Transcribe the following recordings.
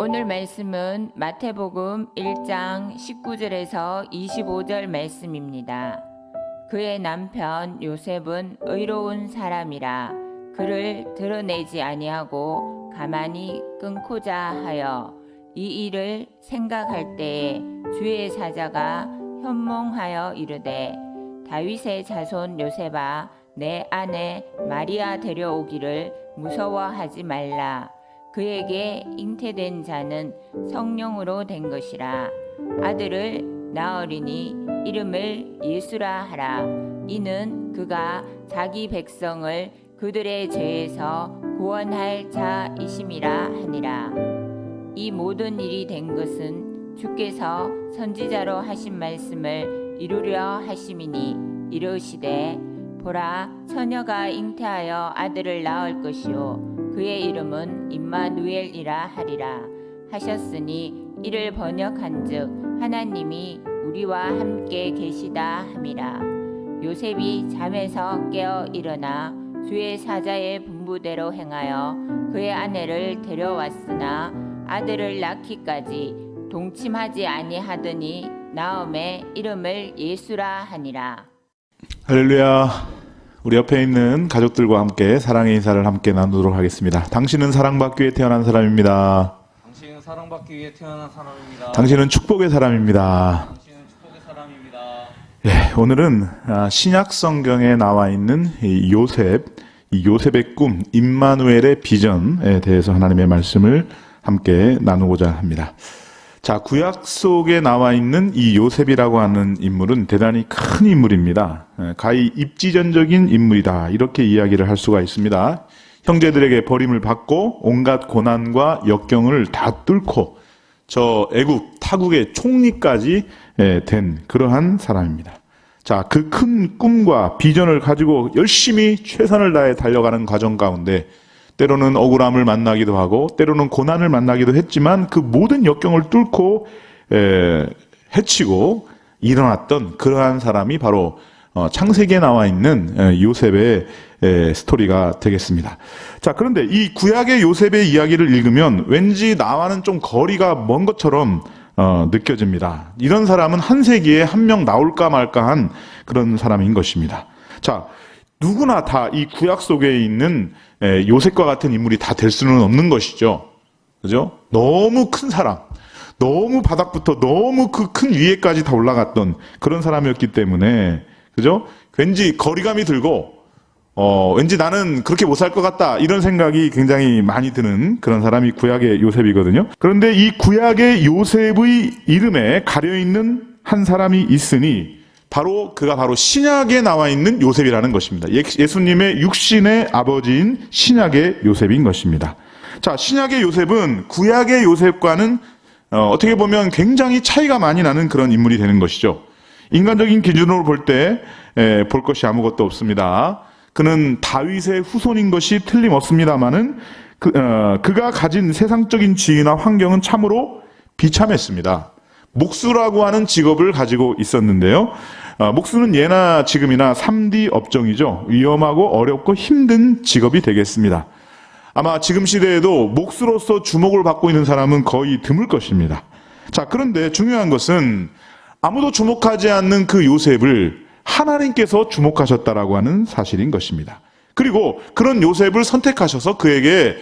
오늘 말씀은 마태복음 1장 19절에서 25절 말씀입니다. 그의 남편 요셉은 의로운 사람이라 그를 드러내지 아니하고 가만히 끊고자 하여 이 일을 생각할 때에 주의 사자가 현몽하여 이르되 다윗의 자손 요셉아 내 아내 마리아 데려오기를 무서워하지 말라. 그에게 잉태된 자는 성령으로 된 것이라. 아들을 낳으리니 이름을 예수라 하라. 이는 그가 자기 백성을 그들의 죄에서 구원할 자이심이라 하니라. 이 모든 일이 된 것은 주께서 선지자로 하신 말씀을 이루려 하심이니 이르시되 보라 처녀가 잉태하여 아들을 낳을 것이요 그의 이름은 임마누엘이라 하리라 하셨으니 이를 번역한즉 하나님이 우리와 함께 계시다 함이라. 요셉이 잠에서 깨어 일어나 주의 사자의 분부대로 행하여 그의 아내를 데려왔으나 아들을 낳기까지 동침하지 아니하더니 나음에 이름을 예수라 하니라. 할렐루야. 우리 옆에 있는 가족들과 함께 사랑의 인사를 함께 나누도록 하겠습니다. 당신은 사랑받기 위해 태어난 사람입니다. 당신은 사랑받기 위해 태어난 사람입니다. 당신은 축복의 사람입니다. 당신은 축복의 사람입니다. 예, 오늘은 신약 성경에 나와 있는 이 요셉의 꿈, 임마누엘의 비전에 대해서 하나님의 말씀을 함께 나누고자 합니다. 자, 구약 속에 나와 있는 이 요셉이라고 하는 인물은 대단히 큰 인물입니다. 가히 입지전적인 인물이다. 이렇게 이야기를 할 수가 있습니다. 형제들에게 버림을 받고 온갖 고난과 역경을 다 뚫고 저 애국, 타국의 총리까지 된 그러한 사람입니다. 자, 그 큰 꿈과 비전을 가지고 열심히 최선을 다해 달려가는 과정 가운데 때로는 억울함을 만나기도 하고 때로는 고난을 만나기도 했지만 그 모든 역경을 뚫고 헤치고 일어났던 그러한 사람이 바로 창세기에 나와 있는 요셉의 스토리가 되겠습니다. 자, 그런데 이 구약의 요셉의 이야기를 읽으면 왠지 나와는 좀 거리가 먼 것처럼 느껴집니다. 이런 사람은 한 세기에 한 명 나올까 말까한 그런 사람인 것입니다. 자, 누구나 다 이 구약 속에 있는 요셉과 같은 인물이 다 될 수는 없는 것이죠. 그죠? 너무 큰 사람, 너무 바닥부터 너무 그 큰 위에까지 다 올라갔던 그런 사람이었기 때문에, 그죠? 왠지 거리감이 들고, 왠지 나는 그렇게 못 살 것 같다, 이런 생각이 굉장히 많이 드는 그런 사람이 구약의 요셉이거든요. 그런데 이 구약의 요셉의 이름에 가려있는 한 사람이 있으니, 그가 바로 신약에 나와 있는 요셉이라는 것입니다. 예수님의 육신의 아버지인 신약의 요셉인 것입니다. 자, 신약의 요셉은 구약의 요셉과는 어떻게 보면 굉장히 차이가 많이 나는 그런 인물이 되는 것이죠. 인간적인 기준으로 볼 때 볼 것이 아무것도 없습니다. 그는 다윗의 후손인 것이 틀림없습니다만은 그가 가진 세상적인 지위나 환경은 참으로 비참했습니다. 목수라고 하는 직업을 가지고 있었는데요. 목수는 예나 지금이나 3D 업종이죠. 위험하고 어렵고 힘든 직업이 되겠습니다. 아마 지금 시대에도 목수로서 주목을 받고 있는 사람은 거의 드물 것입니다. 자, 그런데 중요한 것은 아무도 주목하지 않는 그 요셉을 하나님께서 주목하셨다라고 하는 사실인 것입니다. 그리고 그런 요셉을 선택하셔서 그에게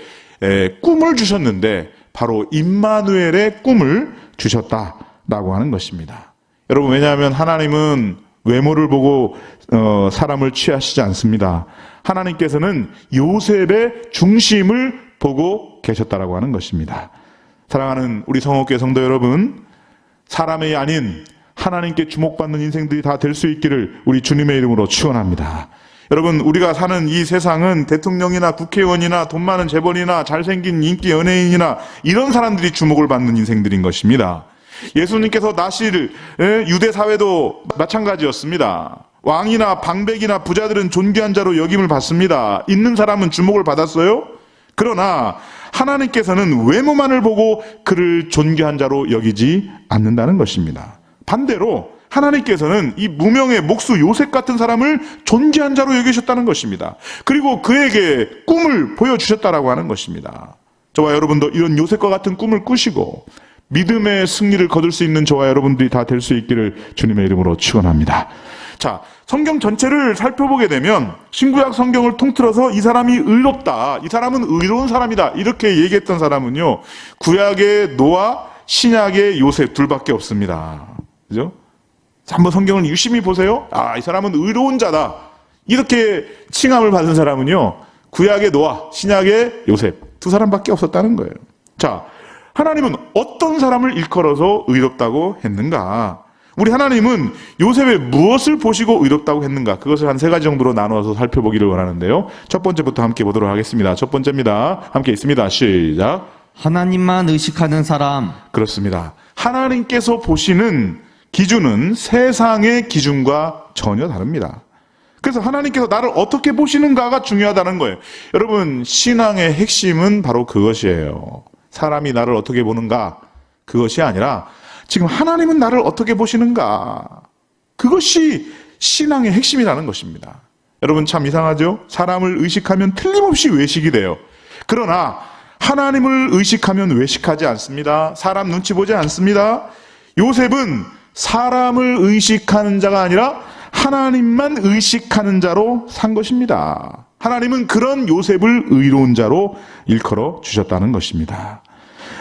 꿈을 주셨는데 바로 임마누엘의 꿈을 주셨다라고 하는 것입니다. 여러분, 왜냐하면 하나님은 외모를 보고 사람을 취하시지 않습니다. 하나님께서는 요셉의 중심을 보고 계셨다라고 하는 것입니다. 사랑하는 우리 성옥교회 성도 여러분, 사람이 아닌 하나님께 주목받는 인생들이 다 될 수 있기를 우리 주님의 이름으로 축원합니다. 여러분, 우리가 사는 이 세상은 대통령이나 국회의원이나 돈 많은 재벌이나 잘생긴 인기 연예인이나 이런 사람들이 주목을 받는 인생들인 것입니다. 예수님께서 나실 유대 사회도 마찬가지였습니다. 왕이나 방백이나 부자들은 존귀한 자로 여김을 받습니다. 있는 사람은 주목을 받았어요. 그러나 하나님께서는 외모만을 보고 그를 존귀한 자로 여기지 않는다는 것입니다. 반대로 하나님께서는 이 무명의 목수 요셉 같은 사람을 존귀한 자로 여기셨다는 것입니다. 그리고 그에게 꿈을 보여주셨다라고 하는 것입니다. 저와 여러분도 이런 요셉과 같은 꿈을 꾸시고 믿음의 승리를 거둘 수 있는 저와 여러분들이 다 될 수 있기를 주님의 이름으로 축원합니다. 자, 성경 전체를 살펴보게 되면 신구약 성경을 통틀어서 이 사람이 의롭다, 이 사람은 의로운 사람이다 이렇게 얘기했던 사람은요, 구약의 노아, 신약의 요셉 둘밖에 없습니다. 그죠? 자, 한번 성경을 유심히 보세요. 아, 이 사람은 의로운 자다 이렇게 칭함을 받은 사람은요, 구약의 노아, 신약의 요셉 두 사람밖에 없었다는 거예요. 자, 하나님은 어떤 사람을 일컬어서 의롭다고 했는가? 우리 하나님은 요셉의 무엇을 보시고 의롭다고 했는가? 그것을 한 세 가지 정도로 나누어서 살펴보기를 원하는데요. 첫 번째부터 함께 보도록 하겠습니다. 첫 번째입니다. 함께 있습니다. 시작. 하나님만 의식하는 사람. 그렇습니다. 하나님께서 보시는 기준은 세상의 기준과 전혀 다릅니다. 그래서 하나님께서 나를 어떻게 보시는가가 중요하다는 거예요. 여러분, 신앙의 핵심은 바로 그것이에요. 사람이 나를 어떻게 보는가, 그것이 아니라 지금 하나님은 나를 어떻게 보시는가, 그것이 신앙의 핵심이라는 것입니다. 여러분, 참 이상하죠? 사람을 의식하면 틀림없이 외식이 돼요. 그러나 하나님을 의식하면 외식하지 않습니다. 사람 눈치 보지 않습니다. 요셉은 사람을 의식하는 자가 아니라 하나님만 의식하는 자로 산 것입니다. 하나님은 그런 요셉을 의로운 자로 일컬어 주셨다는 것입니다.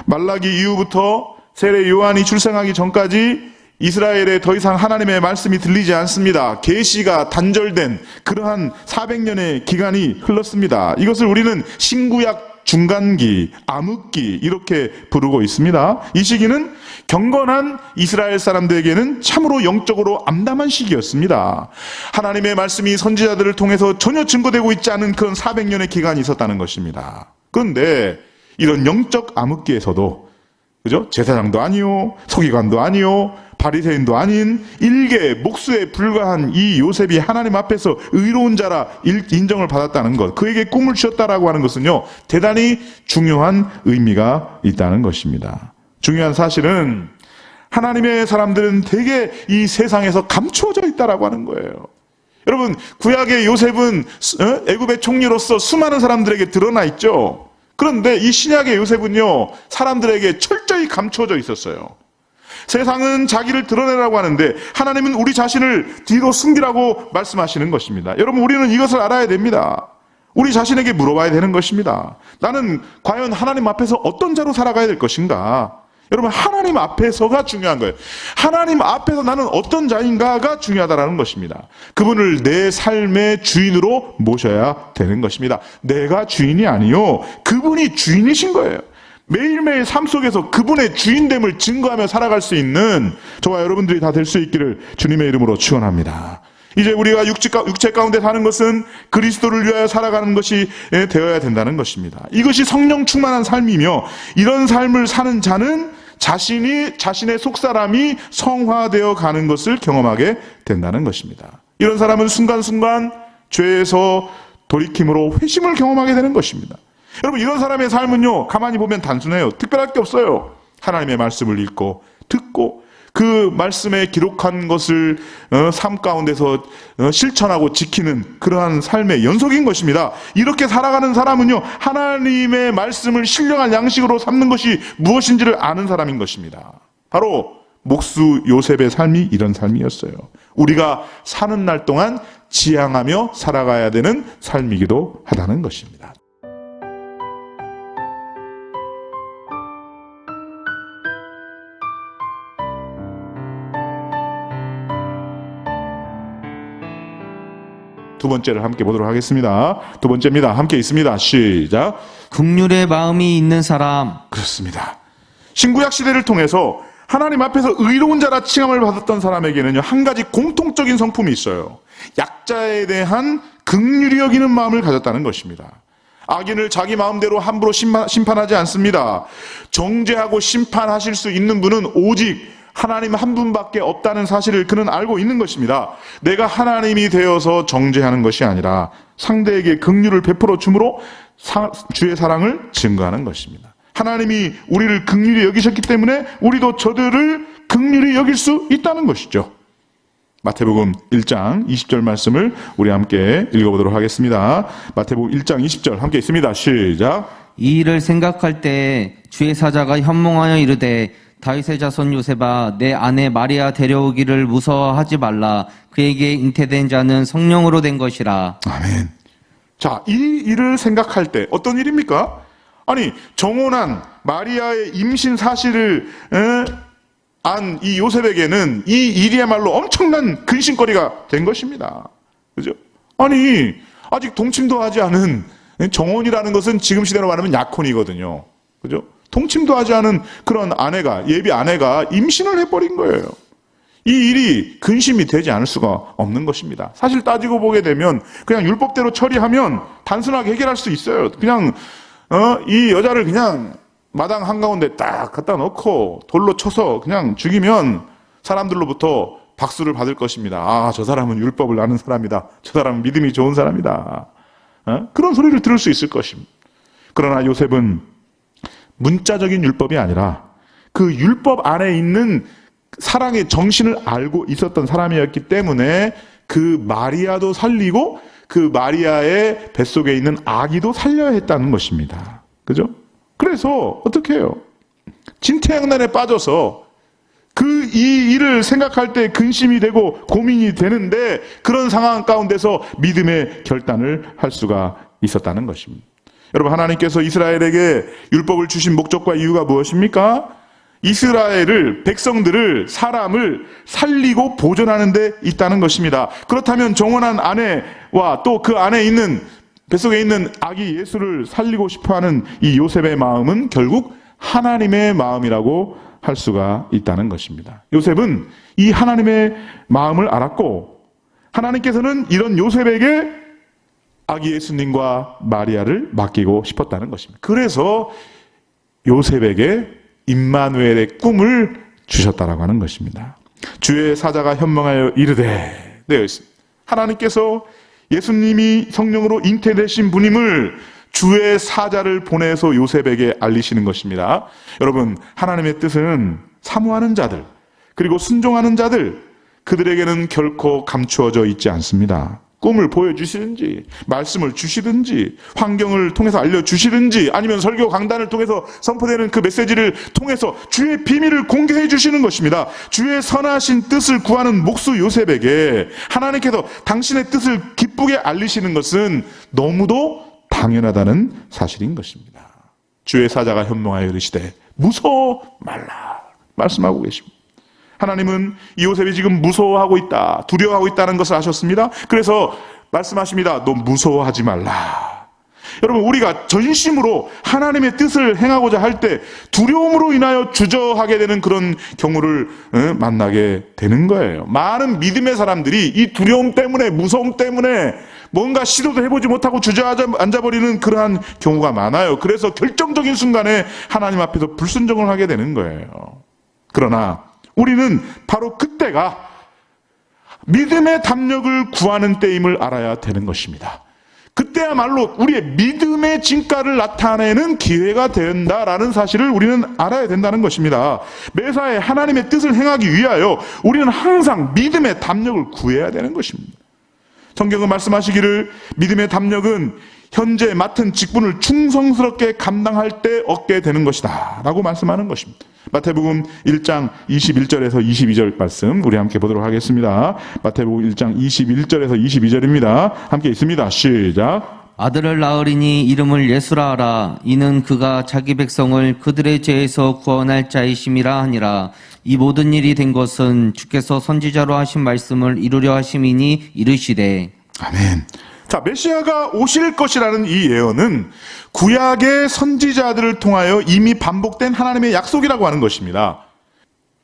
말라기 이후부터 세례 요한이 출생하기 전까지 이스라엘에 더 이상 하나님의 말씀이 들리지 않습니다. 계시가 단절된 그러한 400년의 기간이 흘렀습니다. 이것을 우리는 신구약 중간기, 암흑기 이렇게 부르고 있습니다. 이 시기는 경건한 이스라엘 사람들에게는 참으로 영적으로 암담한 시기였습니다. 하나님의 말씀이 선지자들을 통해서 전혀 증거되고 있지 않은 그런 400년의 기간이 있었다는 것입니다. 그런데 이런 영적 암흑기에서도, 그죠? 제사장도 아니요, 서기관도 아니요, 바리새인도 아닌 일개 목수에 불과한 이 요셉이 하나님 앞에서 의로운 자라 인정을 받았다는 것, 그에게 꿈을 주셨다라고 하는 것은요, 대단히 중요한 의미가 있다는 것입니다. 중요한 사실은 하나님의 사람들은 되게 이 세상에서 감추어져 있다라고 하는 거예요. 여러분, 구약의 요셉은 애굽의 총리로서 수많은 사람들에게 드러나 있죠. 그런데 이 신약의 요셉은요, 사람들에게 철저히 감추어져 있었어요. 세상은 자기를 드러내라고 하는데 하나님은 우리 자신을 뒤로 숨기라고 말씀하시는 것입니다. 여러분, 우리는 이것을 알아야 됩니다. 우리 자신에게 물어봐야 되는 것입니다. 나는 과연 하나님 앞에서 어떤 자로 살아가야 될 것인가? 여러분, 하나님 앞에서가 중요한 거예요. 하나님 앞에서 나는 어떤 자인가가 중요하다는 것입니다. 그분을 내 삶의 주인으로 모셔야 되는 것입니다. 내가 주인이 아니요, 그분이 주인이신 거예요. 매일매일 삶 속에서 그분의 주인됨을 증거하며 살아갈 수 있는 저와 여러분들이 다 될 수 있기를 주님의 이름으로 축원합니다. 이제 우리가 육체 가운데 사는 것은 그리스도를 위하여 살아가는 것이 되어야 된다는 것입니다. 이것이 성령 충만한 삶이며, 이런 삶을 사는 자는 자신의 속사람이 성화되어 가는 것을 경험하게 된다는 것입니다. 이런 사람은 순간순간 죄에서 돌이킴으로 회심을 경험하게 되는 것입니다. 여러분, 이런 사람의 삶은요, 가만히 보면 단순해요. 특별할 게 없어요. 하나님의 말씀을 읽고 듣고 그 말씀에 기록한 것을 삶 가운데서 실천하고 지키는 그러한 삶의 연속인 것입니다. 이렇게 살아가는 사람은요, 하나님의 말씀을 신령한 양식으로 삼는 것이 무엇인지를 아는 사람인 것입니다. 바로 목수 요셉의 삶이 이런 삶이었어요. 우리가 사는 날 동안 지향하며 살아가야 되는 삶이기도 하다는 것입니다. 두 번째를 함께 보도록 하겠습니다. 두 번째입니다. 함께 있습니다. 시작. 긍휼의 마음이 있는 사람. 그렇습니다. 신구약 시대를 통해서 하나님 앞에서 의로운 자라 칭함을 받았던 사람에게는요, 한 가지 공통적인 성품이 있어요. 약자에 대한 긍휼히 여기는 마음을 가졌다는 것입니다. 악인을 자기 마음대로 함부로 심판하지 않습니다. 정죄하고 심판하실 수 있는 분은 오직 하나님 한 분밖에 없다는 사실을 그는 알고 있는 것입니다. 내가 하나님이 되어서 정죄하는 것이 아니라 상대에게 긍휼을 베풀어 줌으로 주의 사랑을 증거하는 것입니다. 하나님이 우리를 긍휼히 여기셨기 때문에 우리도 저들을 긍휼히 여길 수 있다는 것이죠. 마태복음 1장 20절 말씀을 우리 함께 읽어보도록 하겠습니다. 마태복음 1장 20절 함께 있습니다. 시작. 이 일을 생각할 때에 주의 사자가 현몽하여 이르되 다윗의 자손 요셉아 내 아내 마리아 데려오기를 무서워하지 말라. 그에게 잉태된 자는 성령으로 된 것이라. 아멘. 자, 이 일을 생각할 때 어떤 일입니까? 아니, 정혼한 마리아의 임신 사실을 안 이 요셉에게는 이 일이야말로 엄청난 근심거리가 된 것입니다. 그죠? 아니, 아직 동침도 하지 않은 정혼이라는 것은 지금 시대로 말하면 약혼이거든요. 그죠? 동침도 하지 않은 그런 아내가, 예비 아내가 임신을 해버린 거예요. 이 일이 근심이 되지 않을 수가 없는 것입니다. 사실 따지고 보게 되면 그냥 율법대로 처리하면 단순하게 해결할 수 있어요. 그냥 이 여자를 그냥 마당 한가운데 딱 갖다 놓고 돌로 쳐서 그냥 죽이면 사람들로부터 박수를 받을 것입니다. 아, 저 사람은 율법을 아는 사람이다. 저 사람은 믿음이 좋은 사람이다. 그런 소리를 들을 수 있을 것입니다. 그러나 요셉은 문자적인 율법이 아니라 그 율법 안에 있는 사랑의 정신을 알고 있었던 사람이었기 때문에 그 마리아도 살리고 그 마리아의 뱃속에 있는 아기도 살려야 했다는 것입니다. 그죠? 그래서 어떻게 해요? 진퇴양난에 빠져서 이 일을 생각할 때 근심이 되고 고민이 되는데 그런 상황 가운데서 믿음의 결단을 할 수가 있었다는 것입니다. 여러분, 하나님께서 이스라엘에게 율법을 주신 목적과 이유가 무엇입니까? 이스라엘을, 백성들을, 사람을 살리고 보존하는 데 있다는 것입니다. 그렇다면 정혼한 아내와 또 그 안에 있는 뱃속에 있는 아기 예수를 살리고 싶어하는 이 요셉의 마음은 결국 하나님의 마음이라고 할 수가 있다는 것입니다. 요셉은 이 하나님의 마음을 알았고 하나님께서는 이런 요셉에게 아기 예수님과 마리아를 맡기고 싶었다는 것입니다. 그래서 요셉에게 임마누엘의 꿈을 주셨다라고 하는 것입니다. 주의 사자가 현몽하여 이르되, 네, 하나님께서 예수님이 성령으로 잉태되신 분임을 주의 사자를 보내서 요셉에게 알리시는 것입니다. 여러분, 하나님의 뜻은 사모하는 자들, 그리고 순종하는 자들, 그들에게는 결코 감추어져 있지 않습니다. 꿈을 보여주시든지, 말씀을 주시든지, 환경을 통해서 알려주시든지, 아니면 설교 강단을 통해서 선포되는 그 메시지를 통해서 주의 비밀을 공개해 주시는 것입니다. 주의 선하신 뜻을 구하는 목수 요셉에게 하나님께서 당신의 뜻을 기쁘게 알리시는 것은 너무도 당연하다는 사실인 것입니다. 주의 사자가 현몽하여 이르시되 무서워 말라 말씀하고 계십니다. 하나님은 이 요셉이 지금 무서워하고 있다, 두려워하고 있다는 것을 아셨습니다. 그래서 말씀하십니다. 너 무서워하지 말라. 여러분, 우리가 전심으로 하나님의 뜻을 행하고자 할 때 두려움으로 인하여 주저하게 되는 그런 경우를 만나게 되는 거예요. 많은 믿음의 사람들이 이 두려움 때문에, 무서움 때문에 뭔가 시도도 해보지 못하고 주저앉아버리는 그러한 경우가 많아요. 그래서 결정적인 순간에 하나님 앞에서 불순종을 하게 되는 거예요. 그러나 우리는 바로 그때가 믿음의 담력을 구하는 때임을 알아야 되는 것입니다. 그때야말로 우리의 믿음의 진가를 나타내는 기회가 된다라는 사실을 우리는 알아야 된다는 것입니다. 매사에 하나님의 뜻을 행하기 위하여 우리는 항상 믿음의 담력을 구해야 되는 것입니다. 성경은 말씀하시기를 믿음의 담력은 현재 맡은 직분을 충성스럽게 감당할 때 얻게 되는 것이다 라고 말씀하는 것입니다. 마태복음 1장 21절에서 22절 말씀 우리 함께 보도록 하겠습니다. 마태복음 1장 21절에서 22절입니다. 함께 있습니다. 시작. 아들을 낳으리니 이름을 예수라 하라. 이는 그가 자기 백성을 그들의 죄에서 구원할 자이심이라 하니라. 이 모든 일이 된 것은 주께서 선지자로 하신 말씀을 이루려 하심이니 이르시되. 아멘. 자, 메시아가 오실 것이라는 이 예언은 구약의 선지자들을 통하여 이미 반복된 하나님의 약속이라고 하는 것입니다.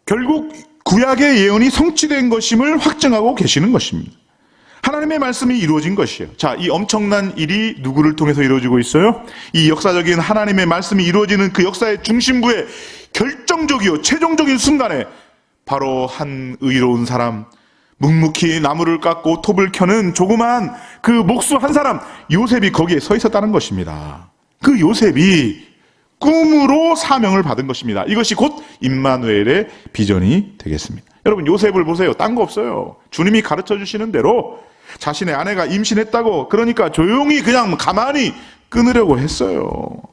결국 구약의 예언이 성취된 것임을 확증하고 계시는 것입니다. 하나님의 말씀이 이루어진 것이에요. 자, 이 엄청난 일이 누구를 통해서 이루어지고 있어요? 이 역사적인 하나님의 말씀이 이루어지는 그 역사의 중심부에 결정적이요 최종적인 순간에 바로 한 의로운 사람, 묵묵히 나무를 깎고 톱을 켜는 조그만 그 목수 한 사람 요셉이 거기에 서 있었다는 것입니다. 그 요셉이 꿈으로 사명을 받은 것입니다. 이것이 곧 임마누엘의 비전이 되겠습니다. 여러분, 요셉을 보세요. 딴 거 없어요. 주님이 가르쳐 주시는 대로 자신의 아내가 임신했다고, 그러니까 조용히 그냥 가만히 끊으려고 했어요.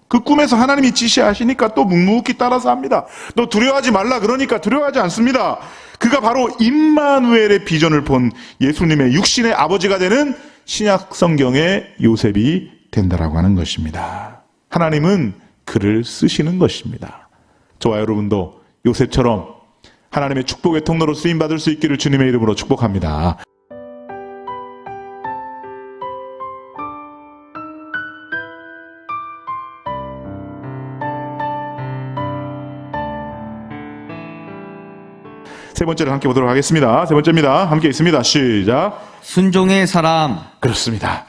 그 꿈에서 하나님이 지시하시니까 또 묵묵히 따라서 합니다. 너 두려워하지 말라 그러니까 두려워하지 않습니다. 그가 바로 임마누엘의 비전을 본 예수님의 육신의 아버지가 되는 신약 성경의 요셉이 된다라고 하는 것입니다. 하나님은 그를 쓰시는 것입니다. 저와 여러분도 요셉처럼 하나님의 축복의 통로로 쓰임받을 수 있기를 주님의 이름으로 축복합니다. 세 번째를 함께 보도록 하겠습니다. 세 번째입니다. 함께 있습니다. 시작. 순종의 사람. 그렇습니다.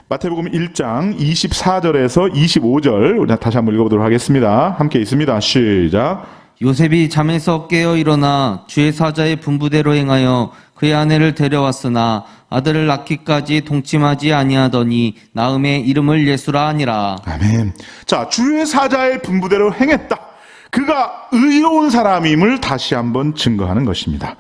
마태복음 1장 24절에서 25절 우리 다시 한번 읽어보도록 하겠습니다. 함께 있습니다. 시작. 요셉이 잠에서 깨어 일어나 주의 사자의 분부대로 행하여 그의 아내를 데려왔으나 아들을 낳기까지 동침하지 아니하더니 나음의 이름을 예수라 하니라. 아멘. 자, 주의 사자의 분부대로 행했다. 그가 의로운 사람임을 다시 한번 증거하는 것입니다.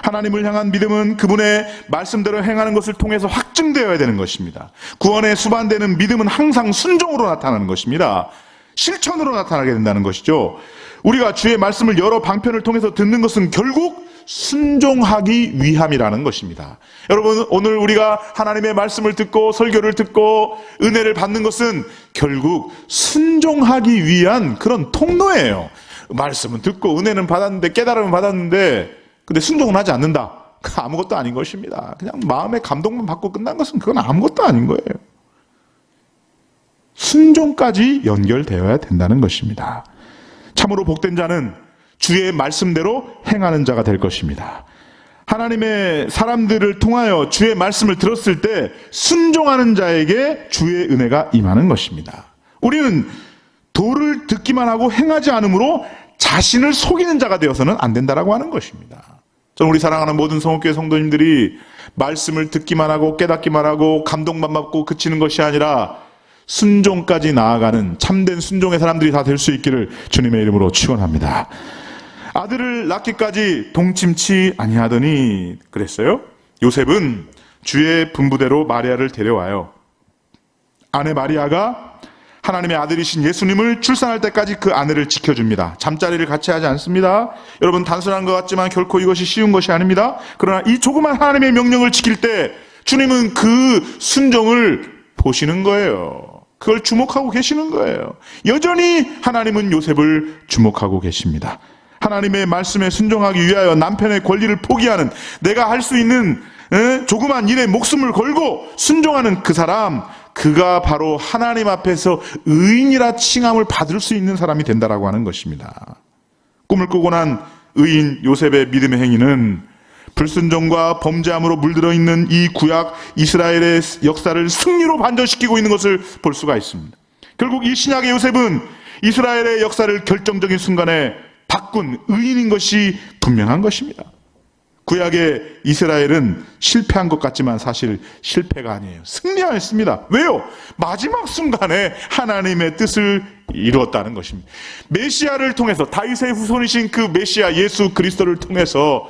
하나님을 향한 믿음은 그분의 말씀대로 행하는 것을 통해서 확증되어야 되는 것입니다. 구원에 수반되는 믿음은 항상 순종으로 나타나는 것입니다. 실천으로 나타나게 된다는 것이죠. 우리가 주의 말씀을 여러 방편을 통해서 듣는 것은 결국 순종하기 위함이라는 것입니다. 여러분, 오늘 우리가 하나님의 말씀을 듣고 설교를 듣고 은혜를 받는 것은 결국 순종하기 위한 그런 통로예요. 말씀은 듣고 은혜는 받았는데 깨달음은 받았는데 근데 순종은 하지 않는다. 아무것도 아닌 것입니다. 그냥 마음의 감동만 받고 끝난 것은 그건 아무것도 아닌 거예요. 순종까지 연결되어야 된다는 것입니다. 참으로 복된 자는 주의 말씀대로 행하는 자가 될 것입니다. 하나님의 사람들을 통하여 주의 말씀을 들었을 때 순종하는 자에게 주의 은혜가 임하는 것입니다. 우리는 도를 듣기만 하고 행하지 않으므로 자신을 속이는 자가 되어서는 안 된다라고 하는 것입니다. 저는 우리 사랑하는 모든 성읍교회 성도님들이 말씀을 듣기만 하고 깨닫기만 하고 감동만 받고 그치는 것이 아니라 순종까지 나아가는 참된 순종의 사람들이 다 될 수 있기를 주님의 이름으로 축원합니다. 아들을 낳기까지 동침치 아니하더니 그랬어요. 요셉은 주의 분부대로 마리아를 데려와요. 아내 마리아가 하나님의 아들이신 예수님을 출산할 때까지 그 아내를 지켜줍니다. 잠자리를 같이 하지 않습니다. 여러분, 단순한 것 같지만 결코 이것이 쉬운 것이 아닙니다. 그러나 이 조그만 하나님의 명령을 지킬 때 주님은 그 순종을 보시는 거예요. 그걸 주목하고 계시는 거예요. 여전히 하나님은 요셉을 주목하고 계십니다. 하나님의 말씀에 순종하기 위하여 남편의 권리를 포기하는, 내가 할 수 있는 조그만 일에 목숨을 걸고 순종하는 그 사람, 그가 바로 하나님 앞에서 의인이라 칭함을 받을 수 있는 사람이 된다라고 하는 것입니다. 꿈을 꾸고 난 의인 요셉의 믿음의 행위는 불순종과 범죄함으로 물들어 있는 이 구약 이스라엘의 역사를 승리로 반전시키고 있는 것을 볼 수가 있습니다. 결국 이 신약의 요셉은 이스라엘의 역사를 결정적인 순간에 바꾼 의인인 것이 분명한 것입니다. 구약의 이스라엘은 실패한 것 같지만 사실 실패가 아니에요. 승리하였습니다. 왜요? 마지막 순간에 하나님의 뜻을 이루었다는 것입니다. 메시아를 통해서, 다윗의 후손이신 그 메시아 예수 그리스도를 통해서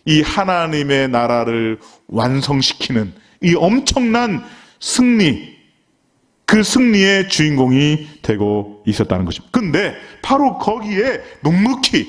이 하나님의 나라를 완성시키는 이 엄청난 승리, 그 승리의 주인공이 되고 있었다는 것입니다. 근데 바로 거기에 묵묵히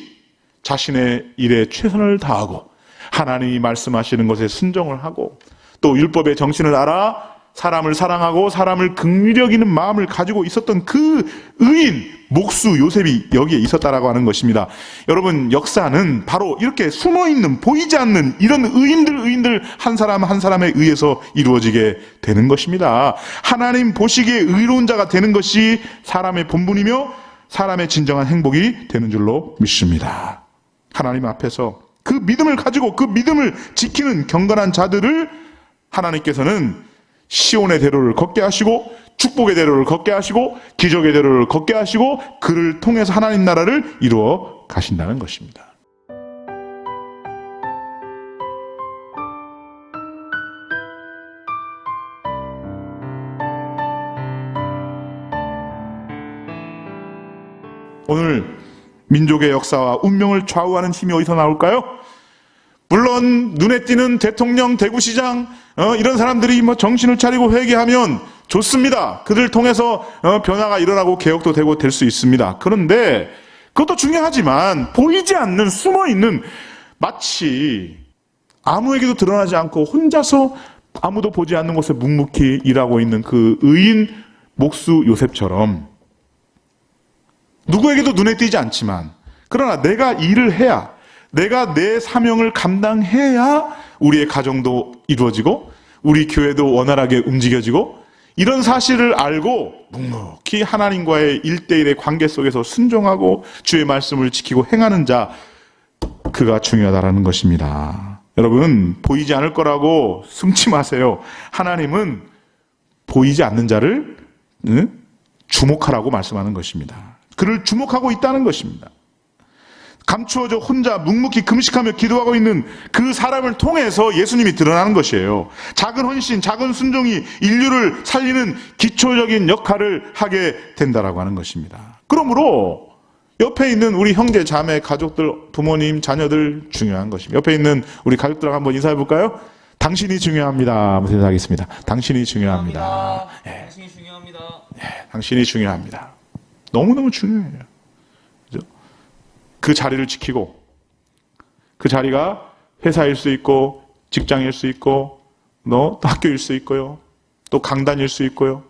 자신의 일에 최선을 다하고 하나님이 말씀하시는 것에 순종을 하고 또 율법의 정신을 알아 사람을 사랑하고 사람을 긍휼히 여기는 마음을 가지고 있었던 그 의인 목수 요셉이 여기에 있었다라고 하는 것입니다. 여러분, 역사는 바로 이렇게 숨어있는, 보이지 않는 이런 의인들 한 사람 한 사람에 의해서 이루어지게 되는 것입니다. 하나님 보시기에 의로운 자가 되는 것이 사람의 본분이며 사람의 진정한 행복이 되는 줄로 믿습니다. 하나님 앞에서 그 믿음을 가지고 그 믿음을 지키는 경건한 자들을 하나님께서는 시온의 대로를 걷게 하시고 축복의 대로를 걷게 하시고 기적의 대로를 걷게 하시고 그를 통해서 하나님 나라를 이루어 가신다는 것입니다. 오늘 민족의 역사와 운명을 좌우하는 힘이 어디서 나올까요? 물론 눈에 띄는 대통령, 대구시장 이런 사람들이 정신을 차리고 회개하면 좋습니다. 그들 통해서 변화가 일어나고 개혁도 되고 될 수 있습니다. 그런데 그것도 중요하지만 보이지 않는 숨어있는 마치 아무에게도 드러나지 않고 혼자서 아무도 보지 않는 곳에 묵묵히 일하고 있는 그 의인 목수 요셉처럼 누구에게도 눈에 띄지 않지만 그러나 내가 일을 해야 내가 내 사명을 감당해야 우리의 가정도 이루어지고 우리 교회도 원활하게 움직여지고 이런 사실을 알고 묵묵히 하나님과의 1대1의 관계 속에서 순종하고 주의 말씀을 지키고 행하는 자 그가 중요하다라는 것입니다. 여러분 보이지 않을 거라고 숨지 마세요. 하나님은 보이지 않는 자를 주목하라고 말씀하는 것입니다. 그를 주목하고 있다는 것입니다. 감추어져 혼자 묵묵히 금식하며 기도하고 있는 그 사람을 통해서 예수님이 드러나는 것이에요. 작은 헌신, 작은 순종이 인류를 살리는 기초적인 역할을 하게 된다라고 하는 것입니다. 그러므로 옆에 있는 우리 형제, 자매, 가족들, 부모님, 자녀들 중요한 것입니다. 옆에 있는 우리 가족들하고 한번 인사해 볼까요? 당신이 중요합니다. 한번 인사하겠습니다. 당신이 중요합니다. 네. 당신이 중요합니다. 네, 당신이 중요합니다. 너무너무 중요해요. 그죠? 그 자리를 지키고 그 자리가 회사일 수 있고 직장일 수 있고 또 학교일 수 있고요. 또 강단일 수 있고요.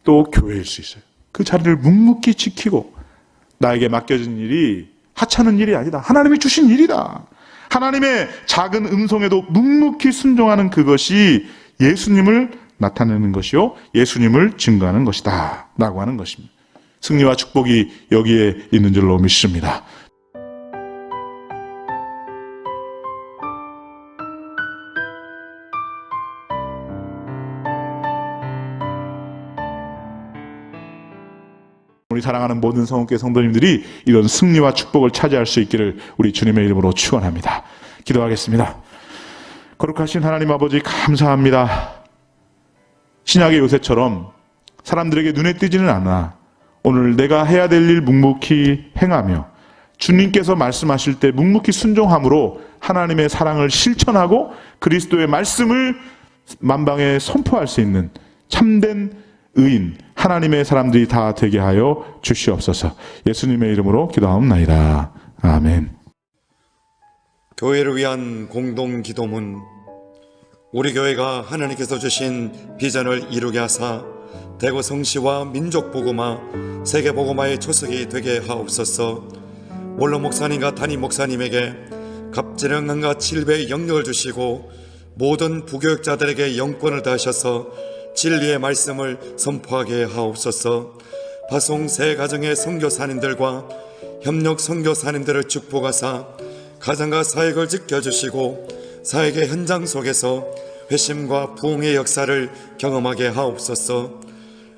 또 교회일 수 있어요. 그 자리를 묵묵히 지키고 나에게 맡겨진 일이 하찮은 일이 아니다. 하나님이 주신 일이다. 하나님의 작은 음성에도 묵묵히 순종하는 그것이 예수님을 나타내는 것이요. 예수님을 증거하는 것이다. 라고 하는 것입니다. 승리와 축복이 여기에 있는 줄로 믿습니다. 우리 사랑하는 모든 성원교회 성도님들이 이런 승리와 축복을 차지할 수 있기를 우리 주님의 이름으로 축원합니다. 기도하겠습니다. 거룩하신 하나님 아버지 감사합니다. 신약의 요셉처럼 사람들에게 눈에 띄지는 않아 오늘 내가 해야 될 일 묵묵히 행하며 주님께서 말씀하실 때 묵묵히 순종함으로 하나님의 사랑을 실천하고 그리스도의 말씀을 만방에 선포할 수 있는 참된 의인 하나님의 사람들이 다 되게 하여 주시옵소서. 예수님의 이름으로 기도하옵나이다. 아멘. 교회를 위한 공동 기도문. 우리 교회가 하나님께서 주신 비전을 이루게 하사 대구 성시와 민족 복음화, 세계 복음화의 초석이 되게 하옵소서. 원로 목사님과 담임 목사님에게 갑질형과 7배의 영역을 주시고 모든 부교육자들에게 영권을 다하셔서 진리의 말씀을 선포하게 하옵소서. 파송 새 가정의 선교사님들과 협력 선교사님들을 축복하사 가정과 사역을 지켜주시고 사역의 현장 속에서 회심과 부흥의 역사를 경험하게 하옵소서.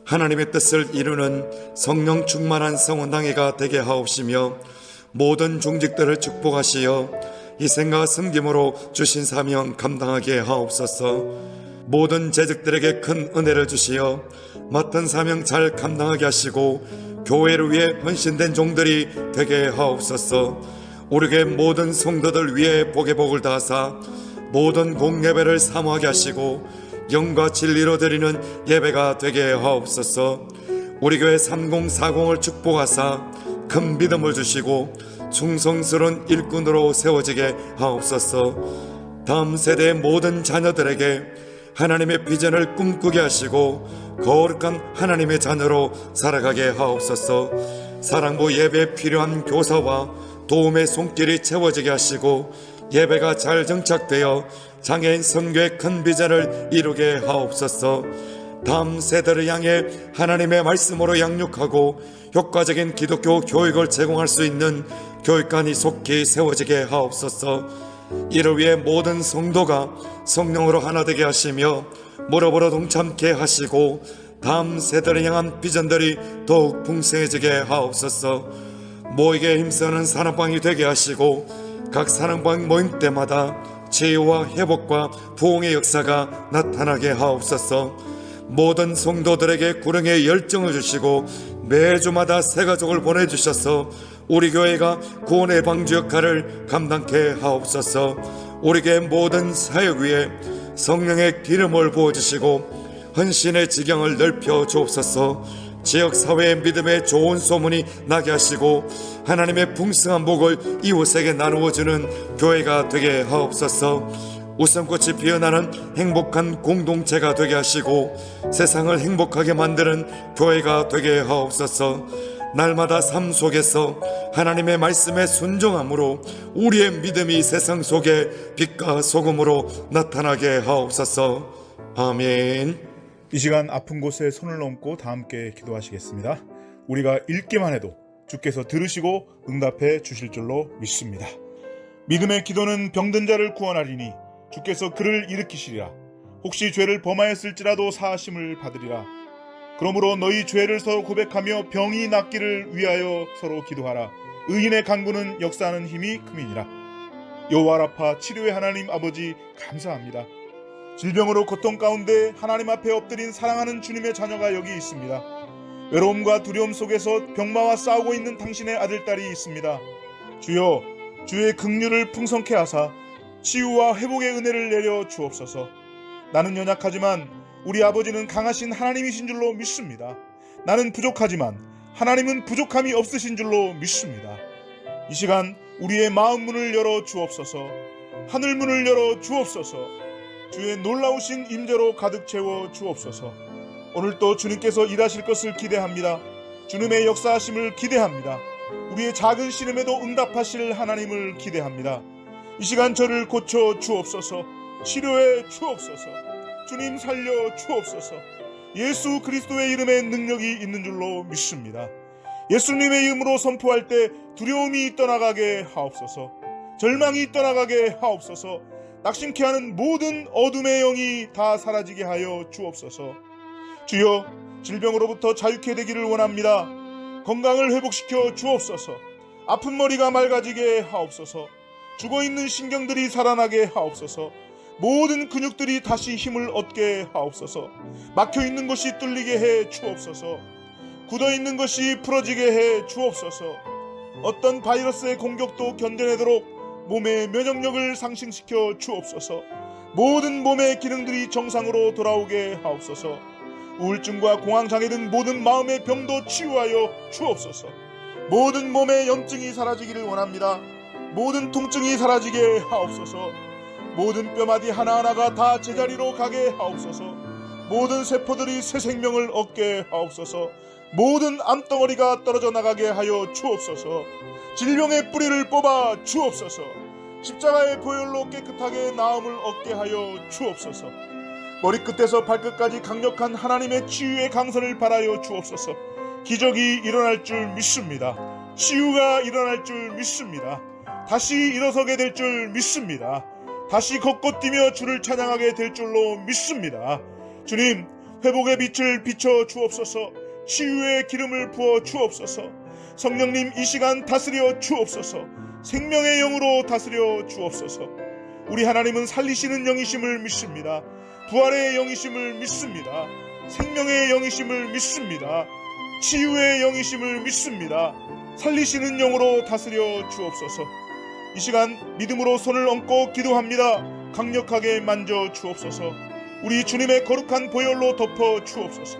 하나님의 뜻을 이루는 성령 충만한 성원당회가 되게 하옵시며 모든 중직들을 축복하시어 희생과 섬김으로 주신 사명 감당하게 하옵소서. 모든 재직들에게 큰 은혜를 주시어 맡은 사명 잘 감당하게 하시고 교회를 위해 헌신된 종들이 되게 하옵소서. 우리 교회 모든 성도들 위해 복의 복을 다하사 모든 공예배를 사모하게 하시고 영과 진리로 드리는 예배가 되게 하옵소서. 우리 교회 3040을 축복하사 큰 믿음을 주시고 충성스러운 일꾼으로 세워지게 하옵소서. 다음 세대의 모든 자녀들에게 하나님의 비전을 꿈꾸게 하시고 거룩한 하나님의 자녀로 살아가게 하옵소서. 사랑부 예배에 필요한 교사와 도움의 손길이 채워지게 하시고 예배가 잘 정착되어 장애인 선교의 큰 비전을 이루게 하옵소서. 다음 세대를 향해 하나님의 말씀으로 양육하고 효과적인 기독교 교육을 제공할 수 있는 교육관이 속히 세워지게 하옵소서. 이를 위해 모든 성도가 성령으로 하나 되게 하시며 무릎으로 동참케 하시고 다음 세대를 향한 비전들이 더욱 풍성해지게 하옵소서. 모이게 힘쓰는 사랑방이 되게 하시고 각 사랑방 모임 때마다 치유와 회복과 부흥의 역사가 나타나게 하옵소서. 모든 성도들에게 구령의 열정을 주시고 매주마다 새 가족을 보내주셔서 우리 교회가 구원의 방주 역할을 감당케 하옵소서. 우리 교회 모든 사역 위에 성령의 기름을 부어주시고 헌신의 지경을 넓혀 주옵소서. 지역사회의 믿음의 좋은 소문이 나게 하시고 하나님의 풍성한 복을 이웃에게 나누어주는 교회가 되게 하옵소서. 웃음꽃이 피어나는 행복한 공동체가 되게 하시고 세상을 행복하게 만드는 교회가 되게 하옵소서. 날마다 삶 속에서 하나님의 말씀에 순종함으로 우리의 믿음이 세상 속에 빛과 소금으로 나타나게 하옵소서. 아멘. 이 시간 아픈 곳에 손을 얹고 다 함께 기도하시겠습니다. 우리가 읽기만 해도 주께서 들으시고 응답해 주실 줄로 믿습니다. 믿음의 기도는 병든 자를 구원하리니 주께서 그를 일으키시리라. 혹시 죄를 범하였을지라도 사하심을 받으리라. 그러므로 너희 죄를 서로 고백하며 병이 낫기를 위하여 서로 기도하라. 의인의 간구는 역사하는 힘이 큼이니라. 여호와 라파 치료의 하나님 아버지 감사합니다. 질병으로 고통 가운데 하나님 앞에 엎드린 사랑하는 주님의 자녀가 여기 있습니다. 외로움과 두려움 속에서 병마와 싸우고 있는 당신의 아들딸이 있습니다. 주여, 주의 긍휼을 풍성케 하사 치유와 회복의 은혜를 내려 주옵소서. 나는 연약하지만 우리 아버지는 강하신 하나님이신 줄로 믿습니다. 나는 부족하지만 하나님은 부족함이 없으신 줄로 믿습니다. 이 시간 우리의 마음 문을 열어 주옵소서. 하늘 문을 열어 주옵소서. 주의 놀라우신 임재로 가득 채워 주옵소서. 오늘도 주님께서 일하실 것을 기대합니다. 주님의 역사하심을 기대합니다. 우리의 작은 시름에도 응답하실 하나님을 기대합니다. 이 시간 저를 고쳐 주옵소서. 치료해 주옵소서. 주님 살려 주옵소서. 예수 그리스도의 이름에 능력이 있는 줄로 믿습니다. 예수님의 이름으로 선포할 때 두려움이 떠나가게 하옵소서. 절망이 떠나가게 하옵소서. 낙심케 하는 모든 어둠의 영이 다 사라지게 하여 주옵소서. 주여, 질병으로부터 자유케 되기를 원합니다. 건강을 회복시켜 주옵소서. 아픈 머리가 맑아지게 하옵소서. 죽어있는 신경들이 살아나게 하옵소서. 모든 근육들이 다시 힘을 얻게 하옵소서. 막혀있는 것이 뚫리게 해 주옵소서. 굳어있는 것이 풀어지게 해 주옵소서. 어떤 바이러스의 공격도 견뎌내도록 몸의 면역력을 상승시켜 주옵소서. 모든 몸의 기능들이 정상으로 돌아오게 하옵소서. 우울증과 공황장애 등 모든 마음의 병도 치유하여 주옵소서. 모든 몸의 염증이 사라지기를 원합니다. 모든 통증이 사라지게 하옵소서. 모든 뼈마디 하나하나가 다 제자리로 가게 하옵소서. 모든 세포들이 새 생명을 얻게 하옵소서. 모든 암덩어리가 떨어져 나가게 하여 주옵소서. 질병의 뿌리를 뽑아 주옵소서. 십자가의 보혈로 깨끗하게 나음을 얻게 하여 주옵소서. 머리끝에서 발끝까지 강력한 하나님의 치유의 강선을 바라여 주옵소서. 기적이 일어날 줄 믿습니다. 치유가 일어날 줄 믿습니다. 다시 일어서게 될 줄 믿습니다. 다시 걷고 뛰며 주를 찬양하게 될 줄로 믿습니다. 주님, 회복의 빛을 비춰 주옵소서. 치유의 기름을 부어 주옵소서. 성령님, 이 시간 다스려 주옵소서. 생명의 영으로 다스려 주옵소서. 우리 하나님은 살리시는 영이심을 믿습니다. 부활의 영이심을 믿습니다. 생명의 영이심을 믿습니다. 치유의 영이심을 믿습니다. 살리시는 영으로 다스려 주옵소서. 이 시간 믿음으로 손을 얹고 기도합니다. 강력하게 만져 주옵소서. 우리 주님의 거룩한 보혈로 덮어 주옵소서.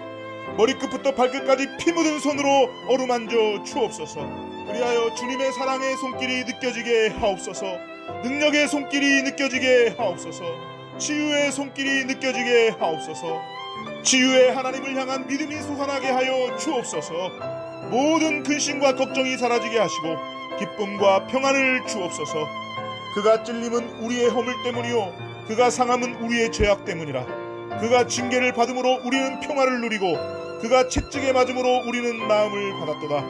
머리끝부터 발끝까지 피 묻은 손으로 어루만져 주옵소서. 그리하여 주님의 사랑의 손길이 느껴지게 하옵소서. 능력의 손길이 느껴지게 하옵소서. 치유의 손길이 느껴지게 하옵소서. 치유의 하나님을 향한 믿음이 솟아나게 하여 주옵소서. 모든 근심과 걱정이 사라지게 하시고 기쁨과 평안을 주옵소서. 그가 찔림은 우리의 허물 때문이요 그가 상함은 우리의 죄악 때문이라. 그가 징계를 받음으로 우리는 평화를 누리고 그가 채찍에 맞음으로 우리는 나음을 받았도다.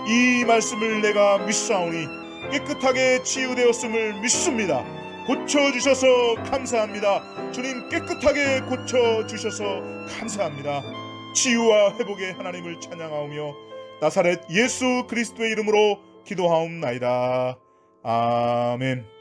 이 말씀을 내가 믿사오니 깨끗하게 치유되었음을 믿습니다. 고쳐주셔서 감사합니다. 주님, 깨끗하게 고쳐주셔서 감사합니다. 치유와 회복의 하나님을 찬양하오며 나사렛 예수 그리스도의 이름으로 기도하옵나이다. 아멘.